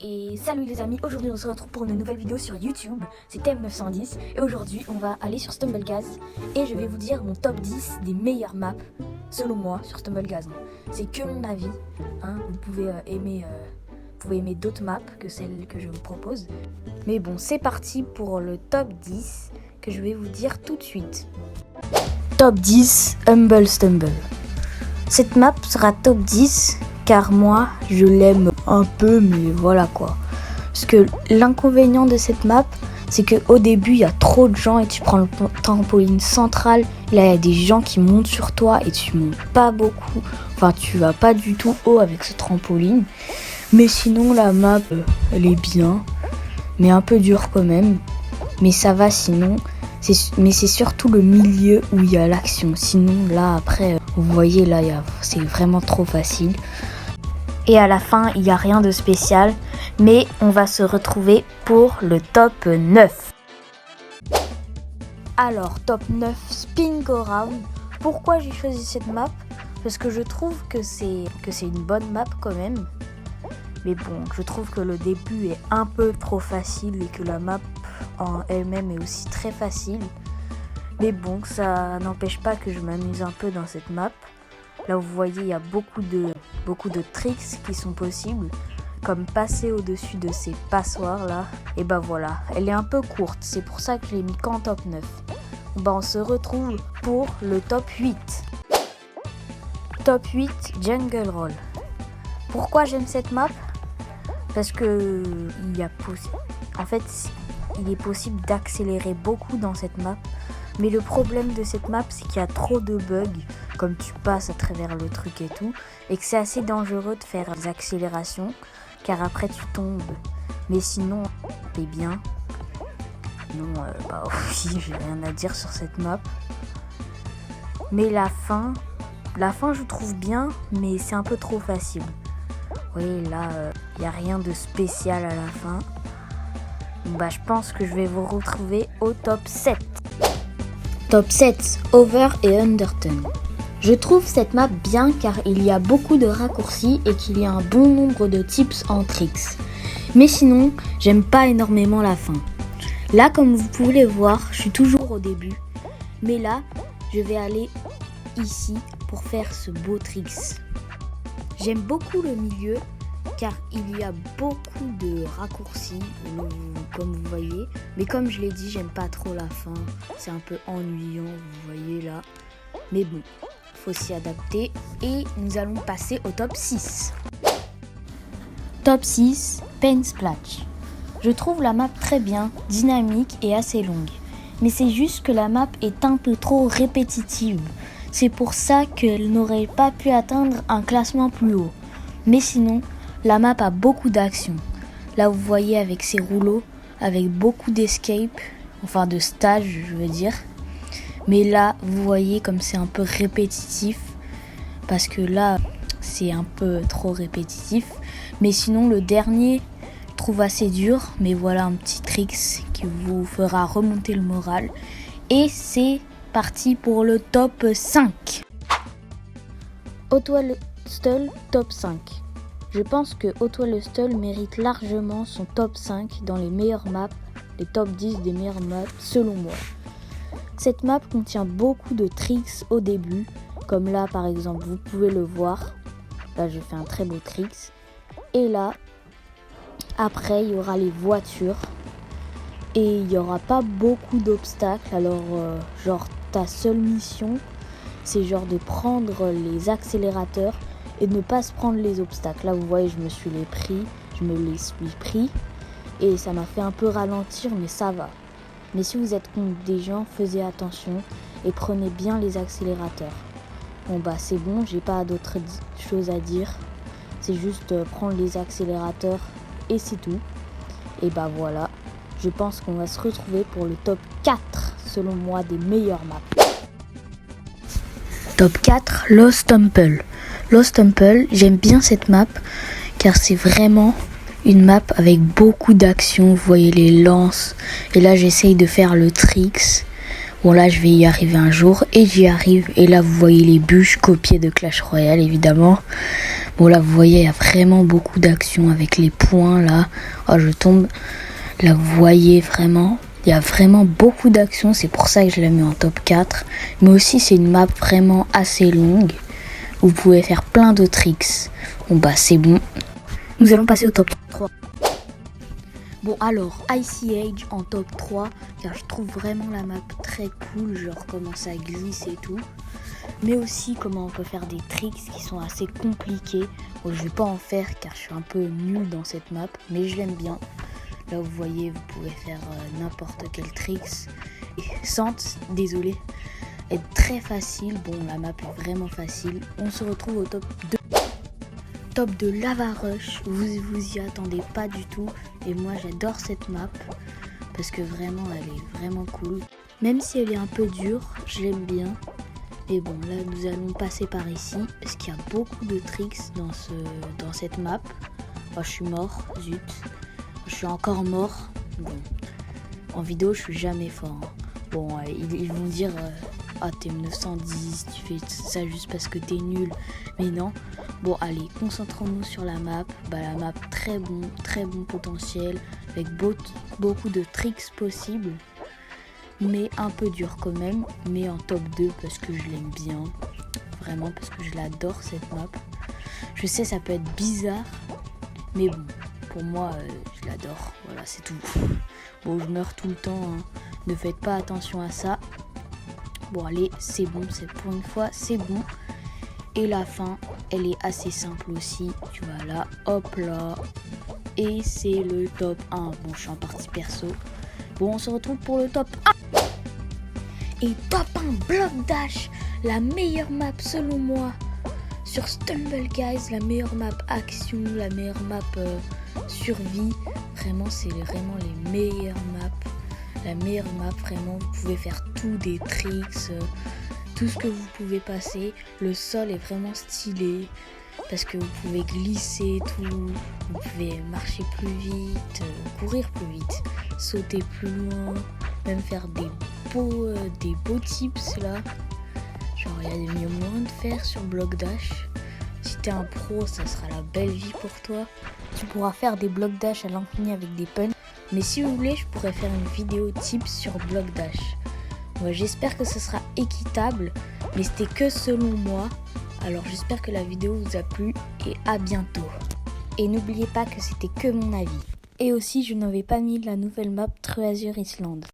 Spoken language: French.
Et salut les amis, aujourd'hui on se retrouve pour une nouvelle vidéo sur YouTube, c'est TM910 et aujourd'hui on va aller sur Stumblegaz et je vais vous dire mon top 10 des meilleures maps selon moi sur Stumblegaz. C'est que mon avis, hein. Vous pouvez aimer d'autres maps que celles que je vous propose. Mais bon, c'est parti pour le top 10 que je vais vous dire tout de suite. Top 10 Humble Stumble. Cette map sera top 10 car moi je l'aime un peu, mais voilà quoi. Parce que l'inconvénient de cette map, c'est qu'au début il y a trop de gens et tu prends le trampoline central. Là il y a des gens qui montent sur toi et tu montes pas beaucoup. Enfin tu vas pas du tout haut avec ce trampoline. Mais sinon la map elle est bien, mais un peu dure quand même. Mais ça va sinon. Mais c'est surtout le milieu où il y a l'action. Sinon là après, vous voyez là c'est vraiment trop facile. Et à la fin, il n'y a rien de spécial, mais on va se retrouver pour le top 9. Alors, top 9, Spin Go Round. Pourquoi j'ai choisi cette map? Parce que je trouve que c'est une bonne map quand même. Mais bon, je trouve que le début est un peu trop facile et que la map en elle-même est aussi très facile. Mais bon, ça n'empêche pas que je m'amuse un peu dans cette map. Là vous voyez il y a beaucoup de tricks qui sont possibles, comme passer au-dessus de ces passoires là. Et bah voilà, elle est un peu courte, c'est pour ça que je l'ai mis qu'en top 9. Bah on se retrouve pour le top 8. Top 8 Jungle Roll. Pourquoi j'aime cette map? Parce que il est possible d'accélérer beaucoup dans cette map. Mais le problème de cette map, c'est qu'il y a trop de bugs, comme tu passes à travers le truc et tout, et que c'est assez dangereux de faire des accélérations, car après tu tombes. Mais sinon, c'est bien. Non, oui, j'ai rien à dire sur cette map. Mais la fin je trouve bien, mais c'est un peu trop facile. Vous voyez, là, il n'y a rien de spécial à la fin. Bah, je pense que je vais vous retrouver au top 7. Top 7, Over et Undertone. Je trouve cette map bien car il y a beaucoup de raccourcis et qu'il y a un bon nombre de tips en tricks. Mais sinon, j'aime pas énormément la fin. Là, comme vous pouvez le voir, je suis toujours au début. Mais là, je vais aller ici pour faire ce beau tricks. J'aime beaucoup le milieu car il y a beaucoup de raccourcis, comme vous voyez. Mais comme je l'ai dit, j'aime pas trop la fin. C'est un peu ennuyant, vous voyez là. Mais bon, faut s'y adapter. Et nous allons passer au top 6. Top 6, Paint Splash. Je trouve la map très bien, dynamique et assez longue. Mais c'est juste que la map est un peu trop répétitive. C'est pour ça qu'elle n'aurait pas pu atteindre un classement plus haut. Mais sinon, la map a beaucoup d'actions. Là, vous voyez avec ses rouleaux, avec beaucoup d'escape, enfin de stage, je veux dire. Mais là, vous voyez comme c'est un peu répétitif, parce que là, c'est un peu trop répétitif. Mais sinon, le dernier, je trouve assez dur, mais voilà un petit trick qui vous fera remonter le moral. Et c'est parti pour le top 5. Hotwell Stull, top 5. Je pense que Hotwell Stull mérite largement son top 5 dans les meilleures maps, les top 10 des meilleures maps selon moi. Cette map contient beaucoup de tricks au début, comme là par exemple, vous pouvez le voir. Là je fais un très beau tricks. Et là, après il y aura les voitures. Et il n'y aura pas beaucoup d'obstacles, alors genre ta seule mission, c'est genre de prendre les accélérateurs et de ne pas se prendre les obstacles. Là vous voyez je me les suis pris et ça m'a fait un peu ralentir, mais ça va. Mais si vous êtes contre des gens, faites attention et prenez bien les accélérateurs. Bon bah c'est bon, j'ai pas d'autres choses à dire. C'est juste prendre les accélérateurs et c'est tout. Et bah voilà, je pense qu'on va se retrouver pour le top 4 selon moi des meilleures maps. Top 4, Lost Temple. Lost Temple, j'aime bien cette map car c'est vraiment une map avec beaucoup d'actions. Vous voyez les lances et là j'essaye de faire le tricks. Bon là je vais y arriver un jour et j'y arrive. Et là vous voyez les bûches copiées de Clash Royale évidemment. Bon là vous voyez il y a vraiment beaucoup d'action avec les points là. Oh je tombe. Là vous voyez vraiment. Il y a vraiment beaucoup d'action. C'est pour ça que je l'ai mis en top 4. Mais aussi c'est une map vraiment assez longue. Vous pouvez faire plein de tricks. Bon bah c'est bon. Nous allons passer au top 3. Bon alors, Icy Age en top 3, car je trouve vraiment la map très cool, genre comment ça glisse et tout. Mais aussi comment on peut faire des tricks qui sont assez compliqués. Bon, je vais pas en faire car je suis un peu nul dans cette map, mais je l'aime bien. Là vous voyez, vous pouvez faire n'importe quel tricks. Et sans, désolé, être très facile. Bon, la map est vraiment facile. On se retrouve au top 2. Top de Lava Rush, vous y attendez pas du tout et moi j'adore cette map parce que vraiment elle est vraiment cool. Même si elle est un peu dure, je l'aime bien. Et bon là nous allons passer par ici parce qu'il y a beaucoup de tricks dans cette map. Oh, je suis mort, zut. Je suis encore mort. Bon, en vidéo je suis jamais fort. Hein. Bon, ils vont dire ah t'es 910, tu fais ça juste parce que t'es nul. Mais non. Bon allez, concentrons-nous sur la map. Bah la map très bon potentiel, avec beaucoup de tricks possibles, mais un peu dur quand même, mais en top 2 parce que je l'aime bien, vraiment parce que je l'adore cette map. Je sais ça peut être bizarre, mais bon, pour moi je l'adore, voilà c'est tout. Bon je meurs tout le temps, hein. Ne faites pas attention à ça. Bon allez, c'est bon, c'est pour une fois, c'est bon. Et la fin, elle est assez simple aussi. Tu vois là, hop là. Et c'est le top 1. Bon, je suis en partie perso. Bon, on se retrouve pour le top 1. Et top 1, Block Dash. La meilleure map selon moi. Sur Stumble Guys, la meilleure map action, la meilleure map survie. Vraiment, c'est vraiment les meilleures maps. La meilleure map, vraiment, vous pouvez faire tout, des tricks. Tout ce que vous pouvez passer, le sol est vraiment stylé parce que vous pouvez glisser tout, vous pouvez marcher plus vite, courir plus vite, sauter plus loin, même faire des beaux tips là. Genre il y a des moyens de faire sur Block Dash. Si t'es un pro, ça sera la belle vie pour toi. Tu pourras faire des Block Dash à l'infini avec des puns. Mais si vous voulez, je pourrais faire une vidéo tips sur Block Dash. Ouais, j'espère que ce sera équitable, mais c'était que selon moi. Alors j'espère que la vidéo vous a plu et à bientôt. Et n'oubliez pas que c'était que mon avis. Et aussi je n'avais pas mis la nouvelle map True Azure Island.